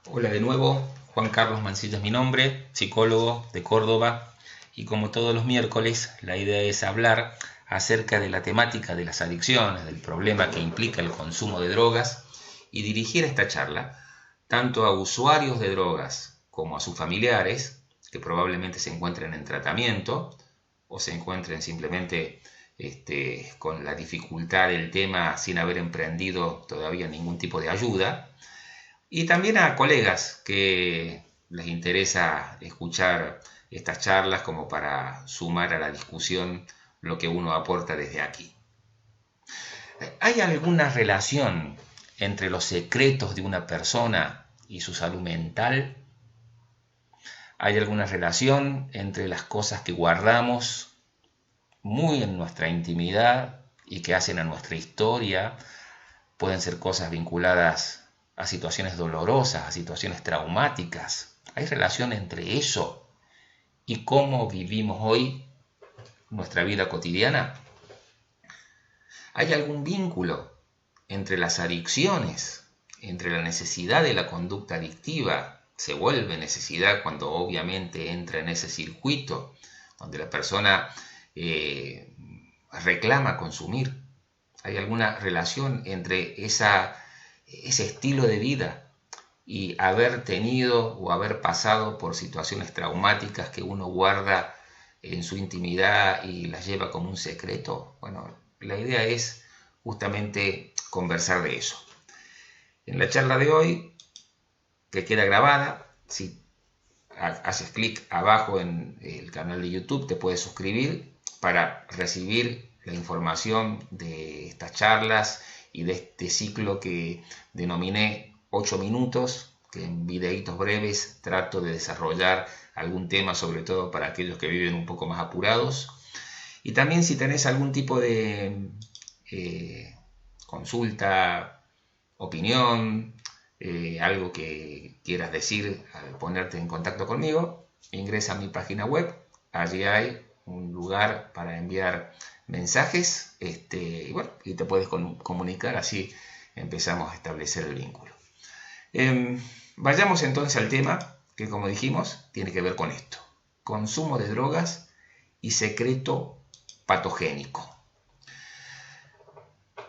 Hola de nuevo, Juan Carlos Mancilla es mi nombre, psicólogo de Córdoba, y como todos los miércoles la idea es hablar acerca de la temática de las adicciones, del problema que implica el consumo de drogas, y dirigir esta charla tanto a usuarios de drogas como a sus familiares, que probablemente se encuentren en tratamiento o se encuentren simplemente con la dificultad del tema sin haber emprendido todavía ningún tipo de ayuda, y también a colegas que les interesa escuchar estas charlas como para sumar a la discusión lo que uno aporta desde aquí. ¿Hay alguna relación entre los secretos de una persona y su salud mental? ¿Hay alguna relación entre las cosas que guardamos muy en nuestra intimidad y que hacen a nuestra historia? Pueden ser cosas vinculadas a situaciones dolorosas, a situaciones traumáticas. ¿Hay relación entre eso y cómo vivimos hoy nuestra vida cotidiana? ¿Hay algún vínculo entre las adicciones, entre la necesidad de la conducta adictiva? Se vuelve necesidad cuando obviamente entra en ese circuito donde la persona reclama consumir. ¿Hay alguna relación entre ese estilo de vida y haber tenido o haber pasado por situaciones traumáticas que uno guarda en su intimidad y las lleva como un secreto? Bueno, la idea es justamente conversar de eso. En la charla de hoy, que queda grabada, si haces clic abajo en el canal de YouTube, te puedes suscribir para recibir la información de estas charlas y de este ciclo que denominé 8 minutos, que en videitos breves trato de desarrollar algún tema, sobre todo para aquellos que viven un poco más apurados. Y también si tenés algún tipo de consulta, opinión, algo que quieras decir al ponerte en contacto conmigo, ingresa a mi página web. Allí hay un lugar para enviar mensajes, y te puedes comunicar, así empezamos a establecer el vínculo. Vayamos entonces al tema que, como dijimos, tiene que ver con esto: consumo de drogas y secreto patogénico.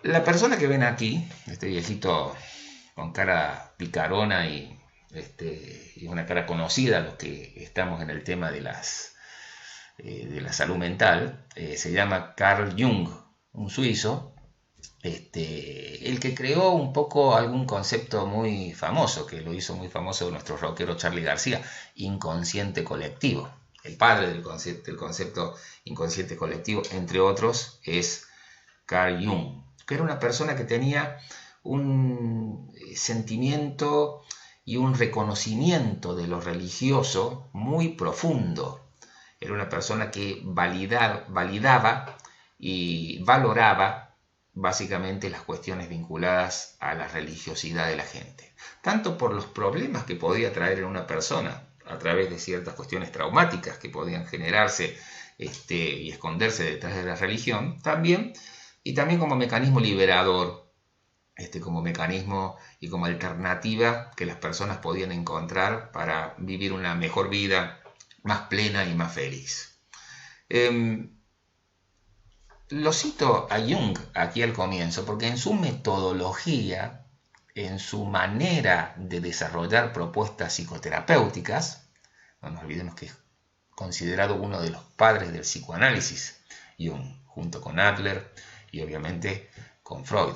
La persona que ven aquí, este viejito con cara picarona y una cara conocida a los que estamos en el tema de la salud mental, se llama Carl Jung, un suizo, el que creó un poco algún concepto muy famoso, que lo hizo muy famoso nuestro rockero Charly García: inconsciente colectivo. El padre del concepto inconsciente colectivo, entre otros, es Carl Jung, que era una persona que tenía un sentimiento y un reconocimiento de lo religioso muy profundo. Era una persona que validaba y valoraba básicamente las cuestiones vinculadas a la religiosidad de la gente, tanto por los problemas que podía traer en una persona a través de ciertas cuestiones traumáticas que podían generarse y esconderse detrás de la religión, y también como mecanismo liberador, como mecanismo y como alternativa que las personas podían encontrar para vivir una mejor vida, más plena y más feliz. Lo cito a Jung aquí al comienzo porque en su metodología, en su manera de desarrollar propuestas psicoterapéuticas, no nos olvidemos que es considerado uno de los padres del psicoanálisis, Jung, junto con Adler y obviamente con Freud.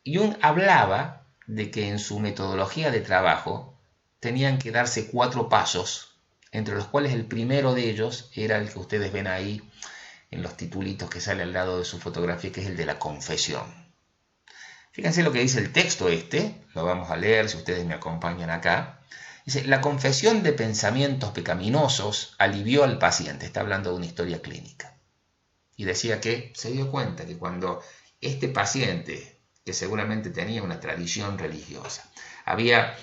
Jung hablaba de que en su metodología de trabajo tenían que darse 4 pasos, entre los cuales el primero de ellos era el que ustedes ven ahí en los titulitos que sale al lado de su fotografía, que es el de la confesión. Fíjense lo que dice el texto lo vamos a leer si ustedes me acompañan acá. Dice: la confesión de pensamientos pecaminosos alivió al paciente. Está hablando de una historia clínica. Y decía que se dio cuenta que cuando este paciente, que seguramente tenía una tradición religiosa, había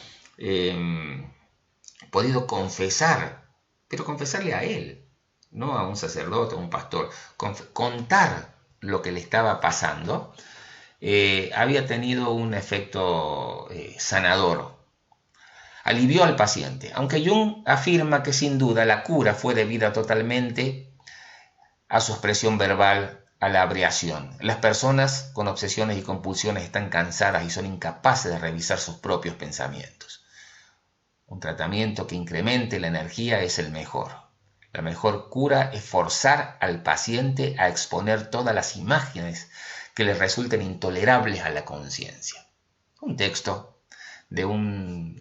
podido confesar, pero confesarle a él, no a un sacerdote o un pastor, contar lo que le estaba pasando, había tenido un efecto sanador. alivió al paciente, aunque Jung afirma que sin duda la cura fue debida totalmente a su expresión verbal, a la abreación. Las personas con obsesiones y compulsiones están cansadas y son incapaces de revisar sus propios pensamientos. Un tratamiento que incremente la energía es el mejor. La mejor cura es forzar al paciente a exponer todas las imágenes que le resulten intolerables a la conciencia. Un texto de un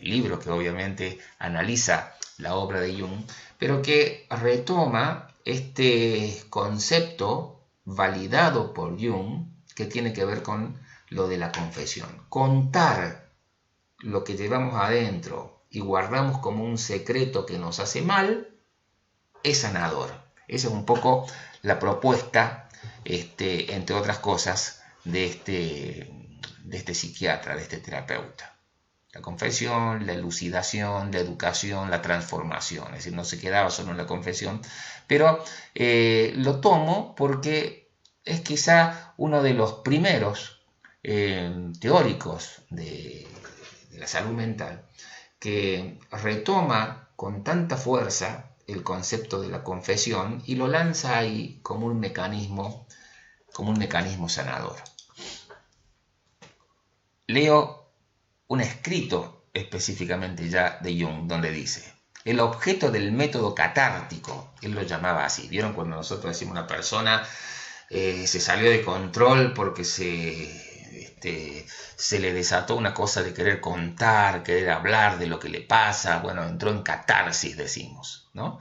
libro que obviamente analiza la obra de Jung, pero que retoma este concepto validado por Jung que tiene que ver con lo de la confesión. Contar lo que llevamos adentro y guardamos como un secreto que nos hace mal es sanador. Esa es un poco la propuesta, entre otras cosas, de este psiquiatra, de este terapeuta. La confesión, la elucidación, la educación, la transformación. Es decir, no se quedaba solo en la confesión, pero lo tomo porque es quizá uno de los primeros teóricos de la salud mental que retoma con tanta fuerza el concepto de la confesión y lo lanza ahí como un mecanismo sanador. Leo un escrito específicamente ya de Jung, donde dice: el objeto del método catártico, él lo llamaba así. ¿Vieron cuando nosotros decimos una persona se salió de control porque se le desató una cosa de querer contar, querer hablar de lo que le pasa? Bueno, entró en catarsis, decimos, ¿no?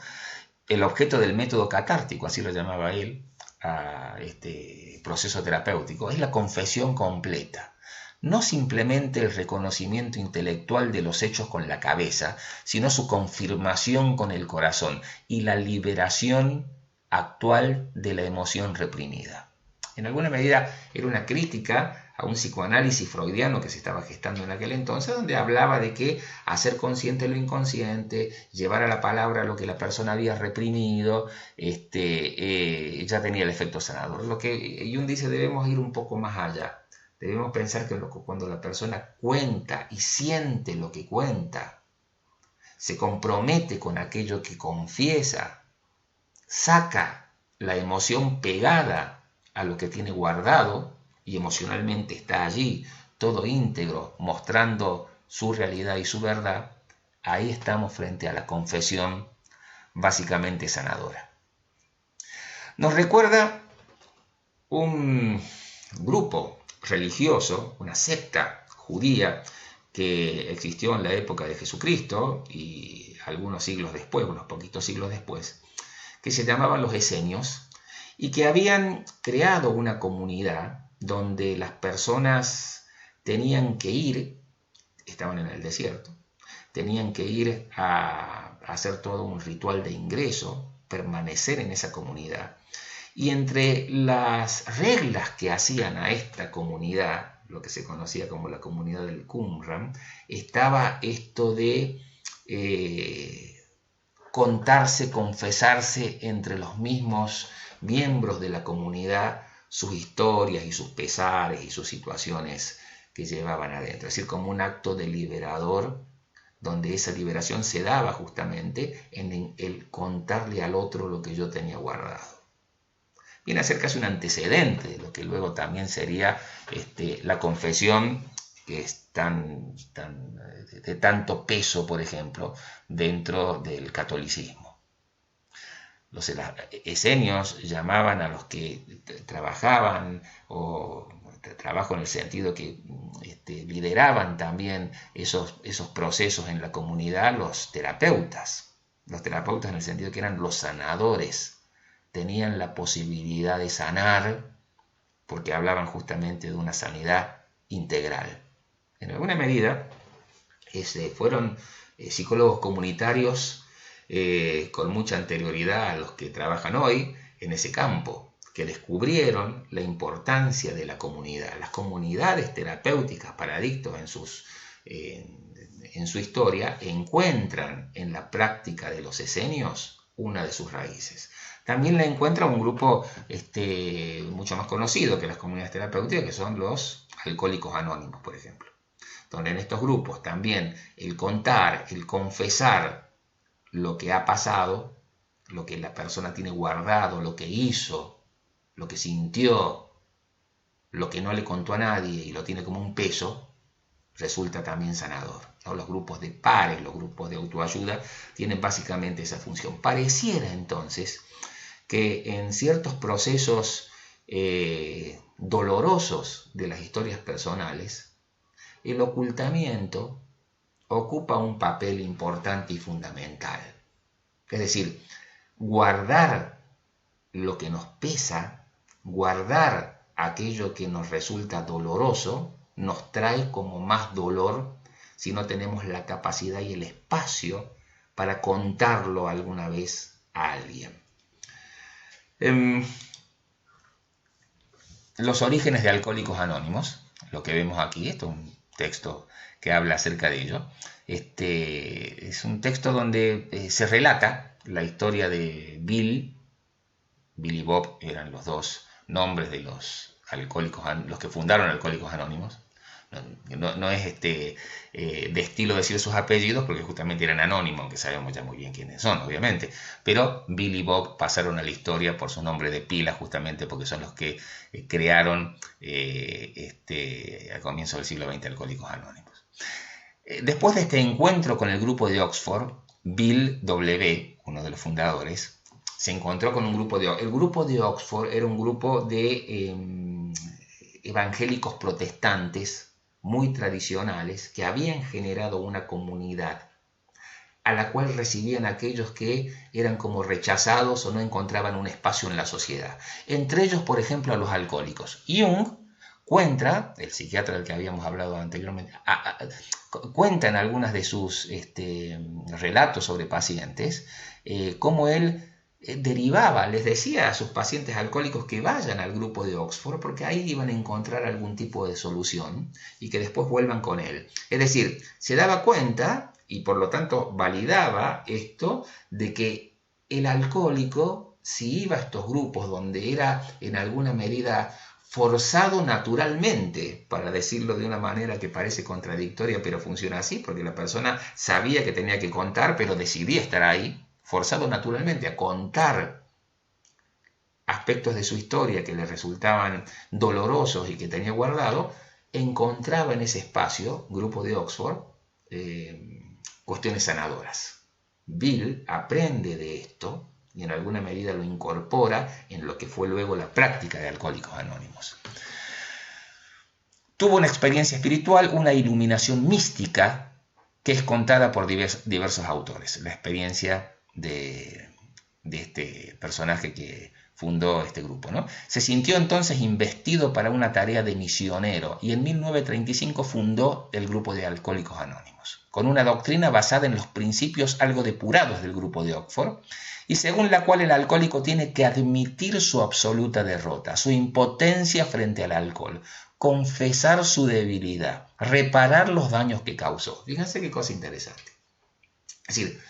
El objeto del método catártico, así lo llamaba él, a este proceso terapéutico, es la confesión completa. No simplemente el reconocimiento intelectual de los hechos con la cabeza, sino su confirmación con el corazón y la liberación actual de la emoción reprimida. En alguna medida era una crítica a un psicoanálisis freudiano que se estaba gestando en aquel entonces, donde hablaba de que hacer consciente lo inconsciente, llevar a la palabra lo que la persona había reprimido, ya tenía el efecto sanador. Lo que Jung dice, debemos ir un poco más allá. Debemos pensar que cuando la persona cuenta y siente lo que cuenta, se compromete con aquello que confiesa, saca la emoción pegada a lo que tiene guardado y emocionalmente está allí, todo íntegro, mostrando su realidad y su verdad, ahí estamos frente a la confesión básicamente sanadora. Nos recuerda un grupo religioso, una secta judía que existió en la época de Jesucristo y algunos siglos después, unos poquitos siglos después, que se llamaban los esenios y que habían creado una comunidad donde las personas tenían que ir, estaban en el desierto, tenían que ir a hacer todo un ritual de ingreso, permanecer en esa comunidad. Y entre las reglas que hacían a esta comunidad, lo que se conocía como la comunidad del Qumran, estaba esto de contarse, confesarse entre los mismos miembros de la comunidad sus historias y sus pesares y sus situaciones que llevaban adentro. Es decir, como un acto de liberador, donde esa liberación se daba justamente en el contarle al otro lo que yo tenía guardado. Viene a ser casi un antecedente de lo que luego también sería la confesión, que es de tanto peso, por ejemplo, dentro del catolicismo. Los esenios llamaban a los que trabajaban, o trabajo en el sentido que lideraban también esos procesos en la comunidad, los terapeutas. Los terapeutas en el sentido que eran los sanadores. Tenían la posibilidad de sanar porque hablaban justamente de una sanidad integral. En alguna medida fueron psicólogos comunitarios con mucha anterioridad a los que trabajan hoy en ese campo, que descubrieron la importancia de la comunidad. Las comunidades terapéuticas para adictos en su historia encuentran en la práctica de los esenios una de sus raíces. También la encuentra un grupo mucho más conocido que las comunidades terapéuticas, que son los alcohólicos anónimos, por ejemplo. donde en estos grupos también el contar, el confesar lo que ha pasado, lo que la persona tiene guardado, lo que hizo, lo que sintió, lo que no le contó a nadie y lo tiene como un peso, resulta también sanador, ¿no? Los grupos de pares, los grupos de autoayuda tienen básicamente esa función. Pareciera entonces que en ciertos procesos dolorosos de las historias personales, el ocultamiento ocupa un papel importante y fundamental. Es decir, guardar lo que nos pesa, guardar aquello que nos resulta doloroso, nos trae como más dolor si no tenemos la capacidad y el espacio para contarlo alguna vez a alguien. Los orígenes de Alcohólicos Anónimos, lo que vemos aquí, esto es un texto que habla acerca de ello. Es un texto donde se relata la historia de Bill y Bob, eran los dos nombres de los alcohólicos, los que fundaron Alcohólicos Anónimos. No es de estilo decir sus apellidos, porque justamente eran anónimos, aunque sabemos ya muy bien quiénes son, obviamente. Pero Bill y Bob pasaron a la historia por su nombre de pila, justamente porque son los que crearon al comienzo del siglo XX Alcohólicos Anónimos. Después de este encuentro con el grupo de Oxford, Bill W., uno de los fundadores, se encontró con un grupo de... El grupo de Oxford era un grupo de evangélicos protestantes muy tradicionales que habían generado una comunidad a la cual recibían aquellos que eran como rechazados o no encontraban un espacio en la sociedad. Entre ellos, por ejemplo, a los alcohólicos. Jung cuenta, el psiquiatra del que habíamos hablado anteriormente, cuenta en algunas de sus relatos sobre pacientes cómo él derivaba, les decía a sus pacientes alcohólicos que vayan al grupo de Oxford porque ahí iban a encontrar algún tipo de solución y que después vuelvan con él. Es decir, se daba cuenta y por lo tanto validaba esto de que el alcohólico, si iba a estos grupos donde era en alguna medida forzado naturalmente, para decirlo de una manera que parece contradictoria, pero funciona así, porque la persona sabía que tenía que contar, pero decidía estar ahí, forzado naturalmente a contar aspectos de su historia que le resultaban dolorosos y que tenía guardado, encontraba en ese espacio, grupo de Oxford, cuestiones sanadoras. Bill aprende de esto y en alguna medida lo incorpora en lo que fue luego la práctica de Alcohólicos Anónimos. Tuvo una experiencia espiritual, una iluminación mística que es contada por diversos autores. La experiencia de este personaje que fundó este grupo, ¿no? Se sintió entonces investido para una tarea de misionero y en 1935 fundó el grupo de Alcohólicos Anónimos, con una doctrina basada en los principios algo depurados del grupo de Oxford y según la cual el alcohólico tiene que admitir su absoluta derrota, su impotencia frente al alcohol, confesar su debilidad, reparar los daños que causó. Fíjense qué cosa interesante. Es decir,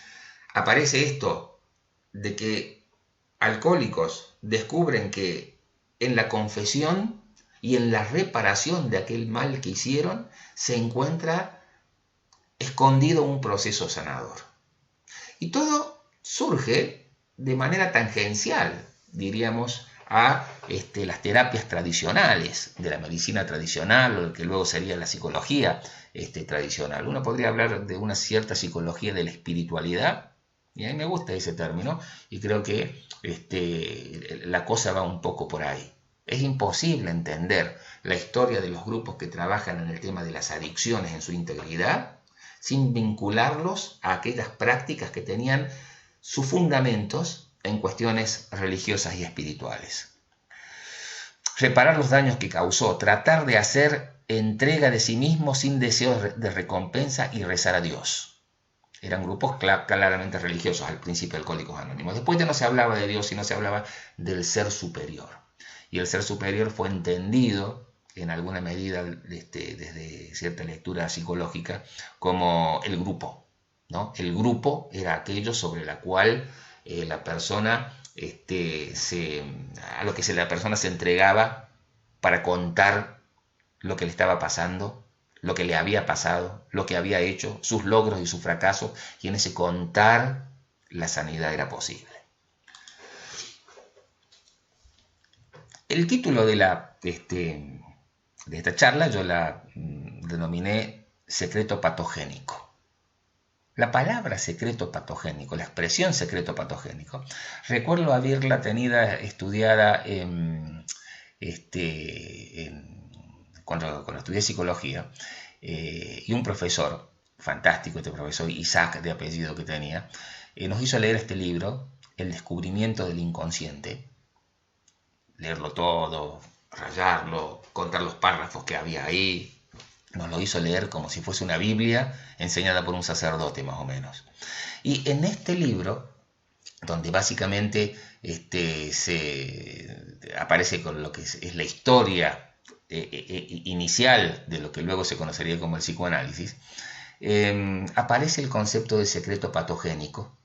aparece esto de que alcohólicos descubren que en la confesión y en la reparación de aquel mal que hicieron se encuentra escondido un proceso sanador. Y todo surge de manera tangencial, diríamos, a las terapias tradicionales, de la medicina tradicional, o lo que luego sería la psicología tradicional. Uno podría hablar de una cierta psicología de la espiritualidad, y a mí me gusta ese término, y creo que la cosa va un poco por ahí. Es imposible entender la historia de los grupos que trabajan en el tema de las adicciones en su integridad sin vincularlos a aquellas prácticas que tenían sus fundamentos en cuestiones religiosas y espirituales. Reparar los daños que causó, tratar de hacer entrega de sí mismo sin deseo de recompensa y rezar a Dios. Eran grupos claramente religiosos al principio, Alcohólicos Anónimos. Después ya no se hablaba de Dios, sino se hablaba del ser superior. Y el ser superior fue entendido en alguna medida desde cierta lectura psicológica como el grupo, ¿no? El grupo era aquello sobre la cual la persona a lo que la persona se entregaba para contar lo que le estaba pasando, lo que le había pasado, lo que había hecho, sus logros y sus fracasos, y en ese contar la sanidad era posible. El título de esta charla yo la denominé secreto patogénico. La palabra secreto patogénico, la expresión secreto patogénico, recuerdo haberla estudiada cuando estudié psicología, y un profesor, fantástico este profesor, Isaac de apellido que tenía, nos hizo leer este libro, El descubrimiento del inconsciente, leerlo todo, rayarlo, contar los párrafos que había ahí. Nos lo hizo leer como si fuese una Biblia enseñada por un sacerdote más o menos. Y en este libro, donde básicamente se aparece con lo que es la historia inicial de lo que luego se conocería como el psicoanálisis, aparece el concepto de secreto patogénico,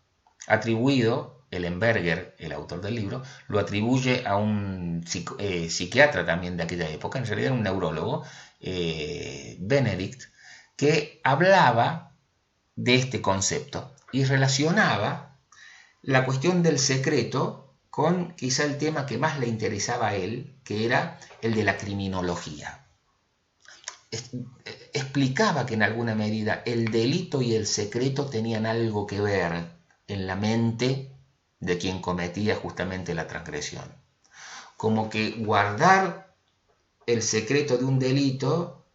atribuido, Ellenberger, el autor del libro, lo atribuye a un psiquiatra también de aquella época, en realidad un neurólogo, Benedict, que hablaba de este concepto y relacionaba la cuestión del secreto con quizá el tema que más le interesaba a él, que era el de la criminología. Explicaba que en alguna medida el delito y el secreto tenían algo que ver en la mente de quien cometía justamente la transgresión. Como que guardar el secreto de un delito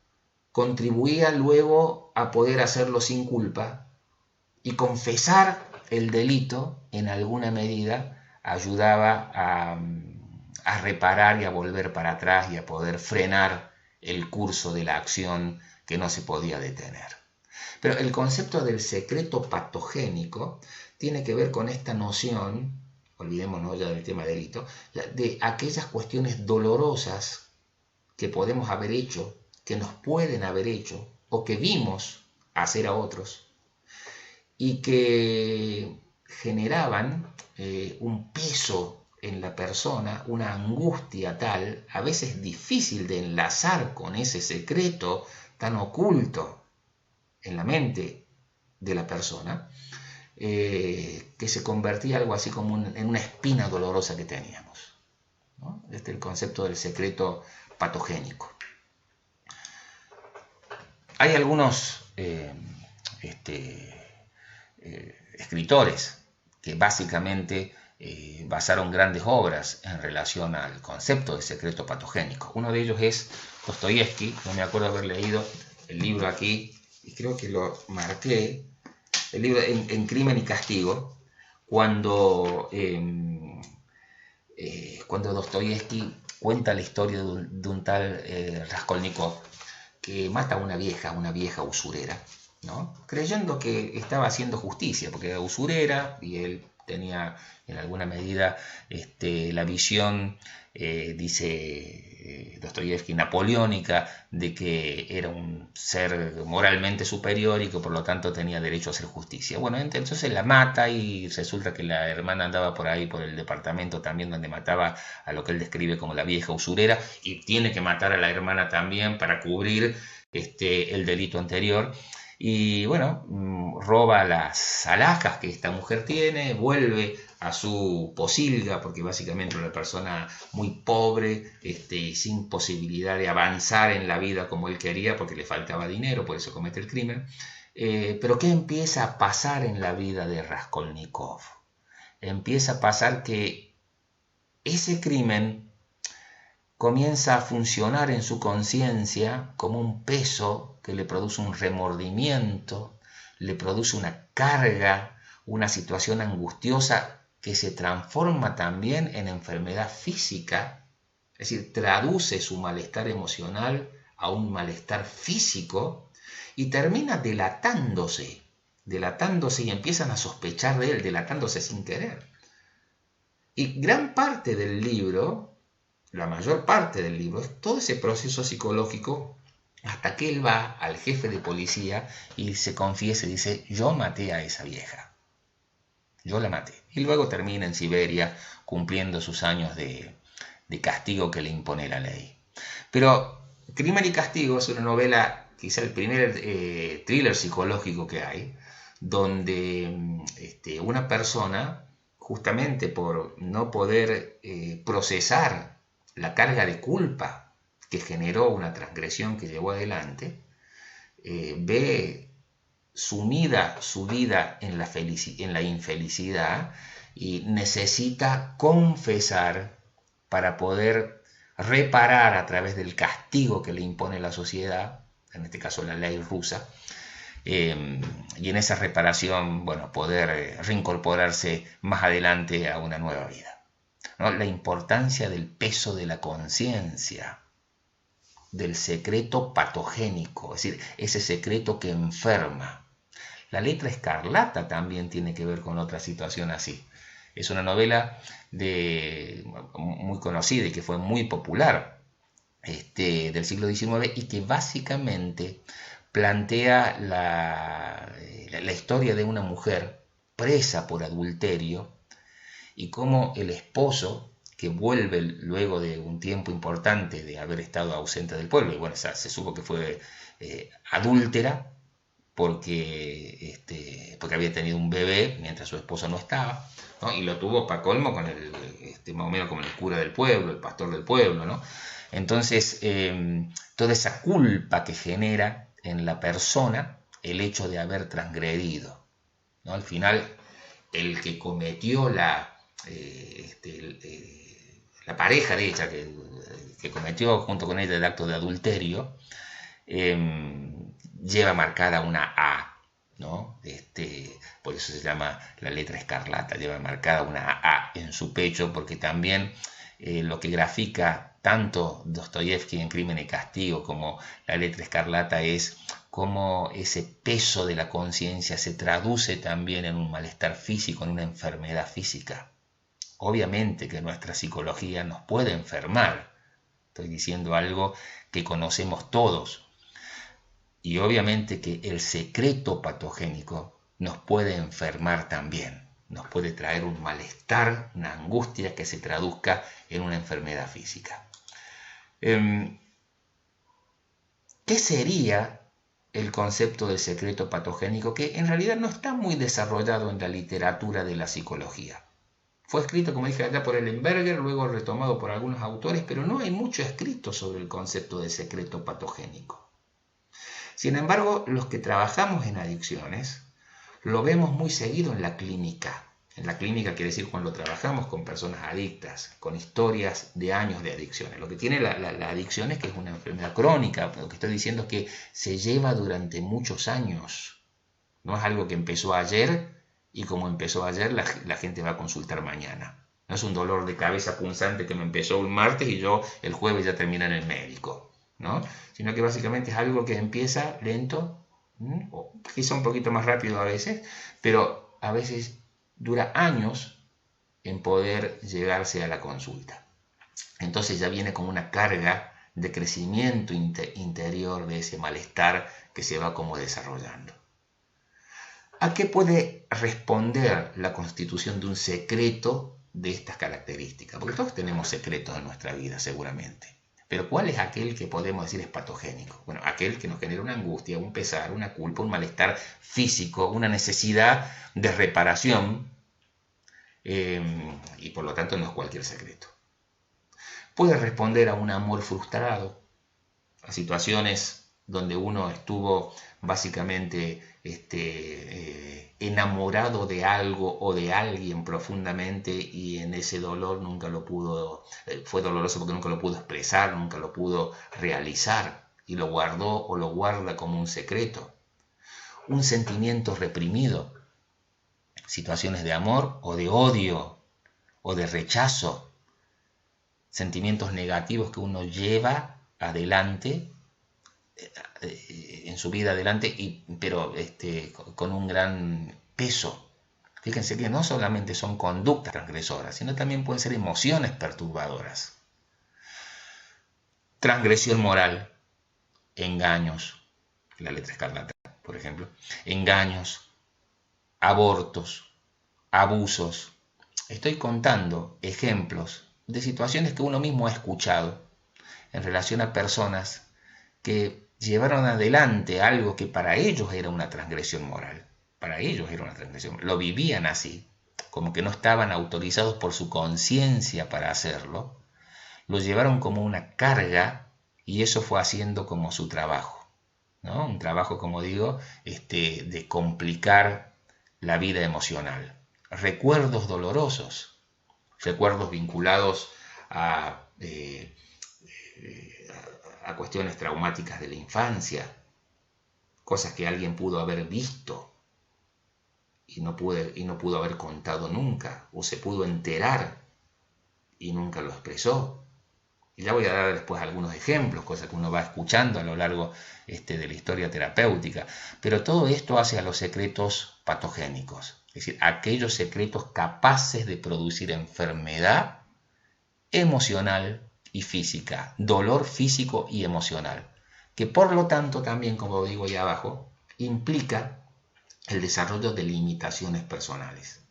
contribuía luego a poder hacerlo sin culpa, y confesar el delito en alguna medida ayudaba a reparar y a volver para atrás y a poder frenar el curso de la acción que no se podía detener. Pero el concepto del secreto patogénico tiene que ver con esta noción, olvidémonos ya del tema delito, de aquellas cuestiones dolorosas que podemos haber hecho, que nos pueden haber hecho o que vimos hacer a otros y que generaban un peso en la persona, una angustia tal, a veces difícil de enlazar con ese secreto tan oculto en la mente de la persona, que se convertía algo así como en una espina dolorosa que teníamos, ¿no? Este es el concepto del secreto patogénico. Hay algunos escritores que básicamente basaron grandes obras en relación al concepto de secreto patogénico. Uno de ellos es Dostoyevsky. No me acuerdo haber leído el libro aquí, y creo que lo marqué, el libro en Crimen y Castigo, cuando Dostoyevsky cuenta la historia de un tal Raskolnikov que mata a una vieja usurera, ¿no? Creyendo que estaba haciendo justicia, porque era usurera y él tenía en alguna medida la visión, dice Dostoyevsky, napoleónica, de que era un ser moralmente superior y que por lo tanto tenía derecho a hacer justicia. Bueno, entonces la mata y resulta que la hermana andaba por ahí, por el departamento también, donde mataba a lo que él describe como la vieja usurera, y tiene que matar a la hermana también para cubrir el delito anterior. Y bueno, roba las alhajas que esta mujer tiene, vuelve a su posilga, porque básicamente era una persona muy pobre, sin posibilidad de avanzar en la vida como él quería, porque le faltaba dinero, por eso comete el crimen. Pero ¿qué empieza a pasar en la vida de Raskolnikov? Empieza a pasar que ese crimen comienza a funcionar en su conciencia como un peso que le produce un remordimiento, le produce una carga, una situación angustiosa que se transforma también en enfermedad física, es decir, traduce su malestar emocional a un malestar físico y termina delatándose y empiezan a sospechar de él, delatándose sin querer. Y gran parte del libro, la mayor parte del libro, es todo ese proceso psicológico hasta que él va al jefe de policía y se confiesa y dice: yo maté a esa vieja, yo la maté. Y luego termina en Siberia cumpliendo sus años de castigo que le impone la ley. Pero Crimen y Castigo es una novela quizá el primer thriller psicológico que hay, donde una persona, justamente por no poder procesar la carga de culpa que generó una transgresión que llevó adelante, ve sumida su vida en la infelicidad y necesita confesar para poder reparar a través del castigo que le impone la sociedad, en este caso la ley rusa, y en esa reparación, bueno, poder reincorporarse más adelante a una nueva vida, ¿no? La importancia del peso de la conciencia, del secreto patogénico, es decir, ese secreto que enferma. La letra escarlata también tiene que ver con otra situación así. Es una novela muy conocida y que fue muy popular del siglo XIX y que básicamente plantea la historia de una mujer presa por adulterio y cómo el esposo, que vuelve luego de un tiempo importante de haber estado ausente del pueblo, y bueno, se supo que fue adúltera porque había tenido un bebé mientras su esposo no estaba, ¿no? Y lo tuvo para colmo con más o menos como el cura del pueblo, el pastor del pueblo, ¿no? Entonces, toda esa culpa que genera en la persona el hecho de haber transgredido, ¿no? Al final, el que cometió la pareja de ella, que cometió junto con ella el acto de adulterio, lleva marcada una A, ¿no? Por eso se llama la letra escarlata, lleva marcada una A en su pecho, porque también lo que grafica tanto Dostoyevsky en Crimen y Castigo como la letra escarlata es cómo ese peso de la conciencia se traduce también en un malestar físico, en una enfermedad física. Obviamente que nuestra psicología nos puede enfermar, estoy diciendo algo que conocemos todos, y obviamente que el secreto patogénico nos puede enfermar también, nos puede traer un malestar, una angustia que se traduzca en una enfermedad física. ¿Qué sería el concepto del secreto patogénico, que en realidad no está muy desarrollado en la literatura de la psicología? Fue escrito, como dije allá, por Ellenberger, luego retomado por algunos autores, pero no hay mucho escrito sobre el concepto de secreto patogénico. Sin embargo, los que trabajamos en adicciones lo vemos muy seguido en la clínica. En la clínica quiere decir cuando trabajamos con personas adictas, con historias de años de adicciones. Lo que tiene la adicción es que es una enfermedad crónica. Lo que estoy diciendo es que se lleva durante muchos años. No es algo que empezó ayer y como empezó ayer la gente va a consultar mañana. No es un dolor de cabeza punzante que me empezó un martes y yo el jueves ya termino en el médico, ¿no? Sino que básicamente es algo que empieza lento, o quizá un poquito más rápido a veces, pero a veces dura años en poder llegarse a la consulta. Entonces ya viene con una carga de crecimiento interior de ese malestar que se va como desarrollando. ¿A qué puede responder la constitución de un secreto de estas características? Porque todos tenemos secretos en nuestra vida, seguramente. Pero ¿cuál es aquel que podemos decir es patogénico? Bueno, aquel que nos genera una angustia, un pesar, una culpa, un malestar físico, una necesidad de reparación, y por lo tanto no es cualquier secreto. Puede responder a un amor frustrado, a situaciones donde uno estuvo básicamente enamorado de algo o de alguien profundamente y en ese dolor nunca lo pudo, fue doloroso porque nunca lo pudo expresar, nunca lo pudo realizar y lo guardó o lo guarda como un secreto. Un sentimiento reprimido, situaciones de amor o de odio o de rechazo, sentimientos negativos que uno lleva adelante en su vida adelante, pero con un gran peso. Fíjense que no solamente son conductas transgresoras, sino también pueden ser emociones perturbadoras. Transgresión moral, engaños, la letra escarlata, por ejemplo, engaños, abortos, abusos. Estoy contando ejemplos de situaciones que uno mismo ha escuchado en relación a personas que llevaron adelante algo que para ellos era una transgresión moral. Para ellos era una transgresión. Lo vivían así, como que no estaban autorizados por su conciencia para hacerlo. Lo llevaron como una carga y eso fue haciendo como su trabajo, ¿no? Un trabajo, como digo, de complicar la vida emocional. Recuerdos dolorosos, recuerdos vinculados a a cuestiones traumáticas de la infancia, cosas que alguien pudo haber visto y no pudo haber contado nunca, o se pudo enterar y nunca lo expresó. Y ya voy a dar después algunos ejemplos, cosas que uno va escuchando a lo largo de la historia terapéutica. Pero todo esto hace a los secretos patogénicos, es decir, aquellos secretos capaces de producir enfermedad emocional y física, dolor físico y emocional, que por lo tanto también, como digo ahí abajo, implica el desarrollo de limitaciones personales.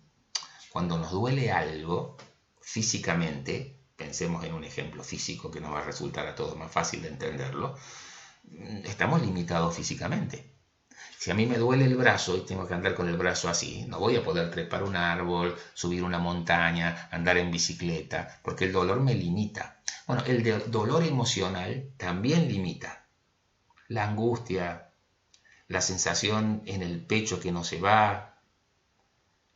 Cuando nos duele algo físicamente, pensemos en un ejemplo físico que nos va a resultar a todos más fácil de entenderlo, estamos limitados físicamente. Si a mí me duele el brazo y tengo que andar con el brazo así, no voy a poder trepar un árbol, subir una montaña, andar en bicicleta, porque el dolor me limita. Bueno, el dolor emocional también limita. La angustia, la sensación en el pecho que no se va,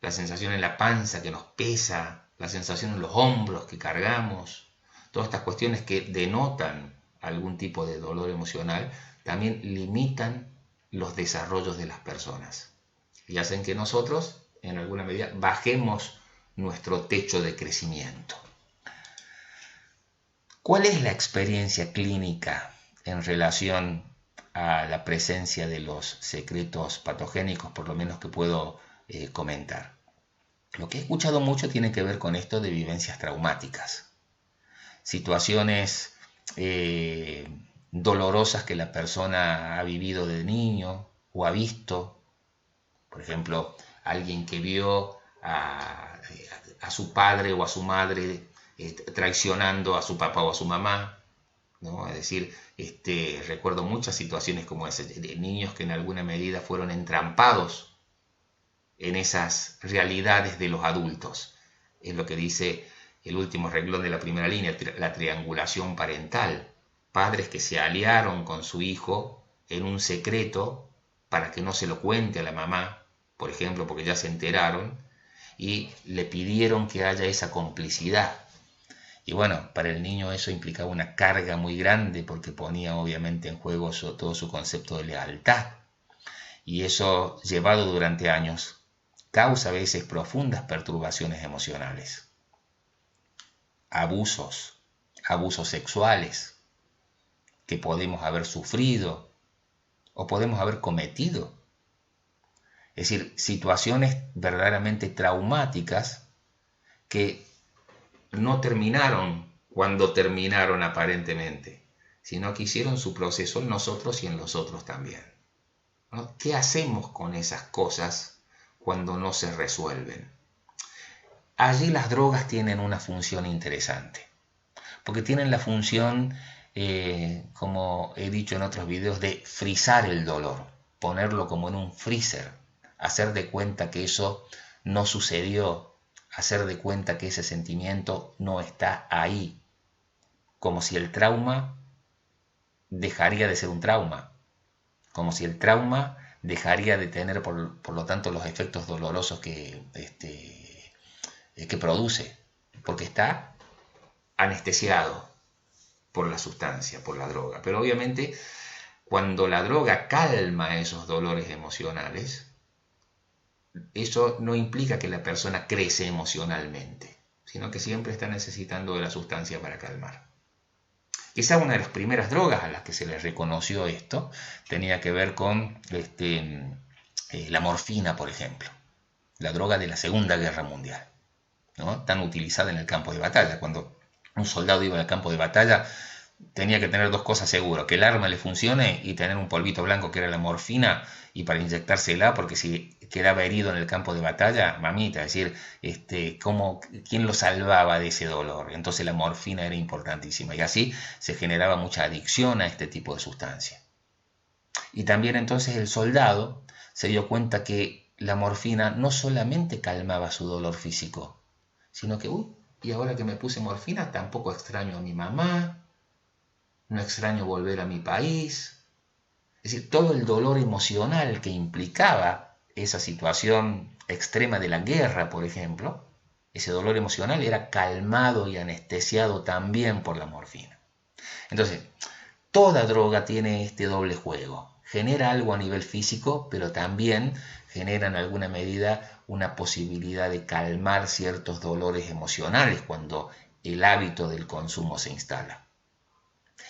la sensación en la panza que nos pesa, la sensación en los hombros que cargamos, todas estas cuestiones que denotan algún tipo de dolor emocional, también limitan los desarrollos de las personas y hacen que nosotros, en alguna medida, bajemos nuestro techo de crecimiento. ¿Cuál es la experiencia clínica en relación a la presencia de los secretos patogénicos, por lo menos que puedo comentar? Lo que he escuchado mucho tiene que ver con esto de vivencias traumáticas, situaciones dolorosas que la persona ha vivido de niño o ha visto. Por ejemplo, alguien que vio a su padre o a su madre traicionando a su papá o a su mamá, ¿no? Es decir, recuerdo muchas situaciones como esas, de niños que en alguna medida fueron entrampados en esas realidades de los adultos. Es lo que dice el último renglón de la primera línea, la triangulación parental. Padres que se aliaron con su hijo en un secreto para que no se lo cuente a la mamá, por ejemplo, porque ya se enteraron, y le pidieron que haya esa complicidad. Y bueno, para el niño eso implicaba una carga muy grande porque ponía obviamente en juego todo su concepto de lealtad. Y eso, llevado durante años, causa a veces profundas perturbaciones emocionales. Abusos sexuales que podemos haber sufrido o podemos haber cometido. Es decir, situaciones verdaderamente traumáticas que no terminaron cuando terminaron aparentemente, sino que hicieron su proceso en nosotros y en los otros también, ¿no? ¿Qué hacemos con esas cosas cuando no se resuelven? Allí las drogas tienen una función interesante, porque tienen la función, como he dicho en otros videos, de frizar el dolor, ponerlo como en un freezer, hacer de cuenta que eso no sucedió, hacer de cuenta que ese sentimiento no está ahí, como si el trauma dejaría de ser un trauma, como si el trauma dejaría de tener por lo tanto los efectos dolorosos que produce, porque está anestesiado por la sustancia, por la droga. Pero obviamente cuando la droga calma esos dolores emocionales, eso no implica que la persona crece emocionalmente, sino que siempre está necesitando de la sustancia para calmar. Quizá una de las primeras drogas a las que se le reconoció esto tenía que ver con la morfina, por ejemplo, la droga de la Segunda Guerra Mundial, ¿no? Tan utilizada en el campo de batalla. Cuando un soldado iba al campo de batalla, tenía que tener dos cosas seguras: que el arma le funcione y tener un polvito blanco que era la morfina y para inyectársela, porque si quedaba herido en el campo de batalla, mamita, es decir, ¿quién lo salvaba de ese dolor? Entonces la morfina era importantísima y así se generaba mucha adicción a este tipo de sustancia. Y también entonces el soldado se dio cuenta que la morfina no solamente calmaba su dolor físico, sino que, y ahora que me puse morfina tampoco extraño a mi mamá, no extraño volver a mi país. Es decir, todo el dolor emocional que implicaba esa situación extrema de la guerra, por ejemplo, ese dolor emocional era calmado y anestesiado también por la morfina. Entonces, toda droga tiene este doble juego. Genera algo a nivel físico, pero también genera en alguna medida una posibilidad de calmar ciertos dolores emocionales cuando el hábito del consumo se instala.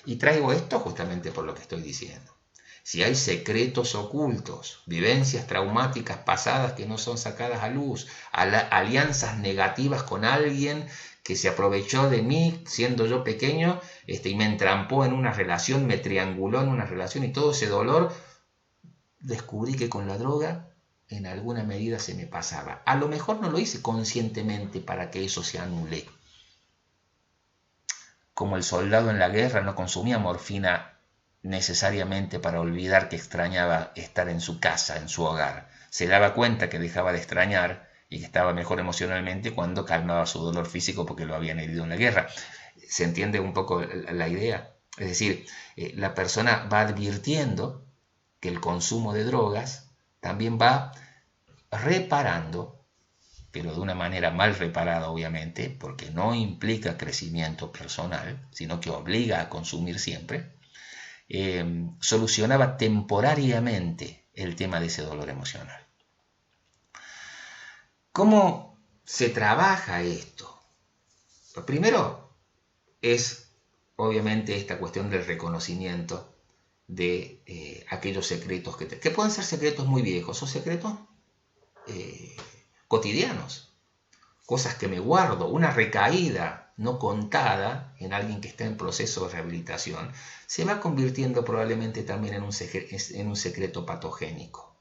Y traigo esto justamente por lo que estoy diciendo. Si hay secretos ocultos, vivencias traumáticas pasadas que no son sacadas a luz, alianzas negativas con alguien que se aprovechó de mí siendo yo pequeño y me entrampó en una relación, me trianguló en una relación y todo ese dolor, descubrí que con la droga en alguna medida se me pasaba. A lo mejor no lo hice conscientemente para que eso se anule. Como el soldado en la guerra no consumía morfina necesariamente para olvidar que extrañaba estar en su casa, en su hogar. Se daba cuenta que dejaba de extrañar y que estaba mejor emocionalmente cuando calmaba su dolor físico porque lo habían herido en la guerra. ¿Se entiende un poco la idea? Es decir, la persona va advirtiendo que el consumo de drogas también va reparando, pero de una manera mal reparada obviamente, porque no implica crecimiento personal, sino que obliga a consumir siempre, solucionaba temporariamente el tema de ese dolor emocional. ¿Cómo se trabaja esto? Lo primero es obviamente esta cuestión del reconocimiento de aquellos secretos que pueden ser secretos muy viejos o secretos cotidianos, cosas que me guardo, una recaída no contada en alguien que está en proceso de rehabilitación, se va convirtiendo probablemente también en un secreto patogénico.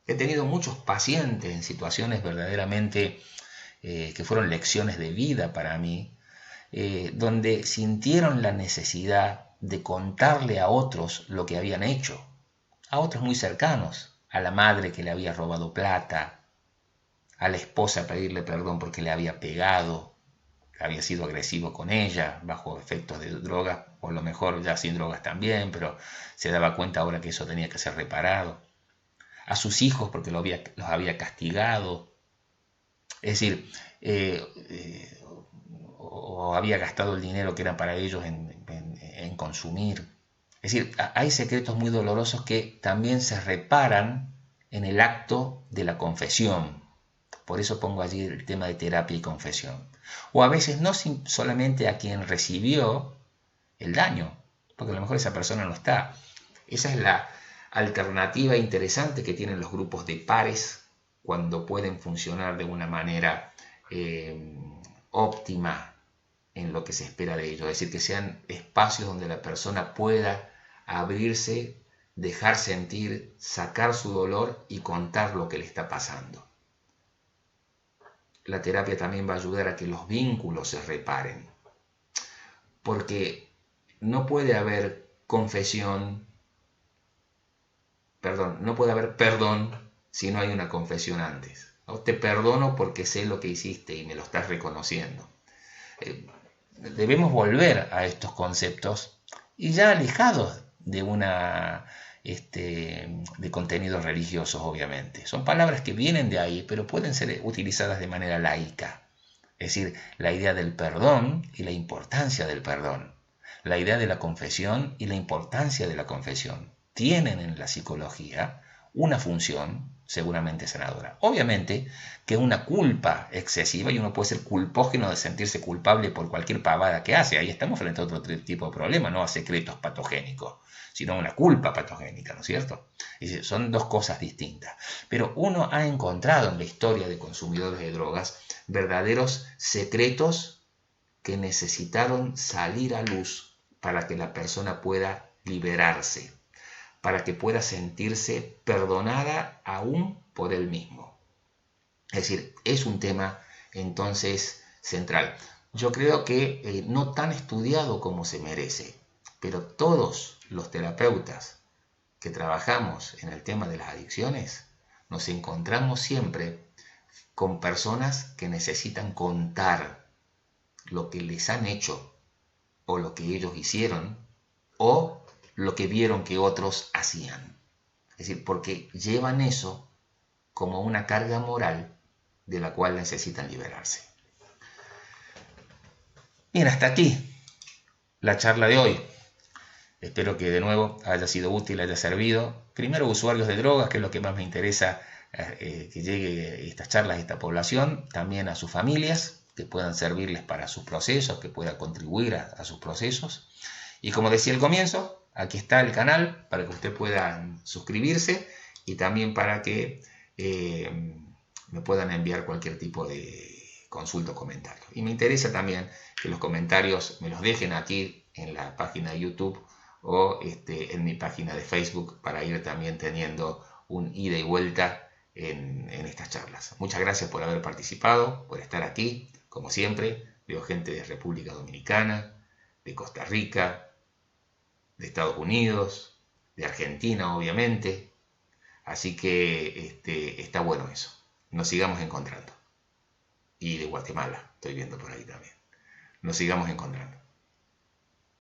He tenido muchos pacientes en situaciones verdaderamente que fueron lecciones de vida para mí, donde sintieron la necesidad de contarle a otros lo que habían hecho, a otros muy cercanos, a la madre que le había robado plata, a la esposa pedirle perdón porque le había pegado, había sido agresivo con ella, bajo efectos de drogas, o a lo mejor ya sin drogas también, pero se daba cuenta ahora que eso tenía que ser reparado. A sus hijos porque los había castigado, es decir, o había gastado el dinero que era para ellos en consumir. Es decir, hay secretos muy dolorosos que también se reparan en el acto de la confesión. Por eso pongo allí el tema de terapia y confesión. O a veces no solamente a quien recibió el daño, porque a lo mejor esa persona no está. Esa es la alternativa interesante que tienen los grupos de pares cuando pueden funcionar de una manera óptima en lo que se espera de ellos. Es decir, que sean espacios donde la persona pueda abrirse, dejar sentir, sacar su dolor y contar lo que le está pasando. La terapia también va a ayudar a que los vínculos se reparen, porque no puede haber no puede haber perdón si no hay una confesión antes. Te perdono porque sé lo que hiciste y me lo estás reconociendo. Debemos volver a estos conceptos y ya alejados de de contenidos religiosos, obviamente. Son palabras que vienen de ahí, pero pueden ser utilizadas de manera laica. Es decir, la idea del perdón y la importancia del perdón. La idea de la confesión y la importancia de la confesión tienen en la psicología una función seguramente sanadora. Obviamente que una culpa excesiva, y uno puede ser culpógeno de sentirse culpable por cualquier pavada que hace, ahí estamos frente a otro tipo de problema, no a secretos patogénicos, sino a una culpa patogénica, ¿no es cierto? Es decir, son dos cosas distintas. Pero uno ha encontrado en la historia de consumidores de drogas verdaderos secretos que necesitaron salir a luz para que la persona pueda liberarse, para que pueda sentirse perdonada aún por él mismo. Es decir, es un tema entonces central. Yo creo que no tan estudiado como se merece, pero todos los terapeutas que trabajamos en el tema de las adicciones, nos encontramos siempre con personas que necesitan contar lo que les han hecho o lo que ellos hicieron o lo que vieron que otros hacían. Es decir, porque llevan eso como una carga moral de la cual necesitan liberarse. Bien, hasta aquí la charla de hoy. Espero que de nuevo haya sido útil, haya servido. Primero, usuarios de drogas, que es lo que más me interesa, que llegue estas charlas a esta población. También a sus familias, que puedan servirles para sus procesos, que puedan contribuir a sus procesos. Y como decía al comienzo, aquí está el canal para que usted pueda suscribirse y también para que me puedan enviar cualquier tipo de consulta o comentario. Y me interesa también que los comentarios me los dejen aquí en la página de YouTube o en mi página de Facebook para ir también teniendo un ida y vuelta en estas charlas. Muchas gracias por haber participado, por estar aquí, como siempre. Veo gente de República Dominicana, de Costa Rica, de Estados Unidos, de Argentina, obviamente. Así que está bueno eso. Nos sigamos encontrando. Y de Guatemala, estoy viendo por ahí también. Nos sigamos encontrando.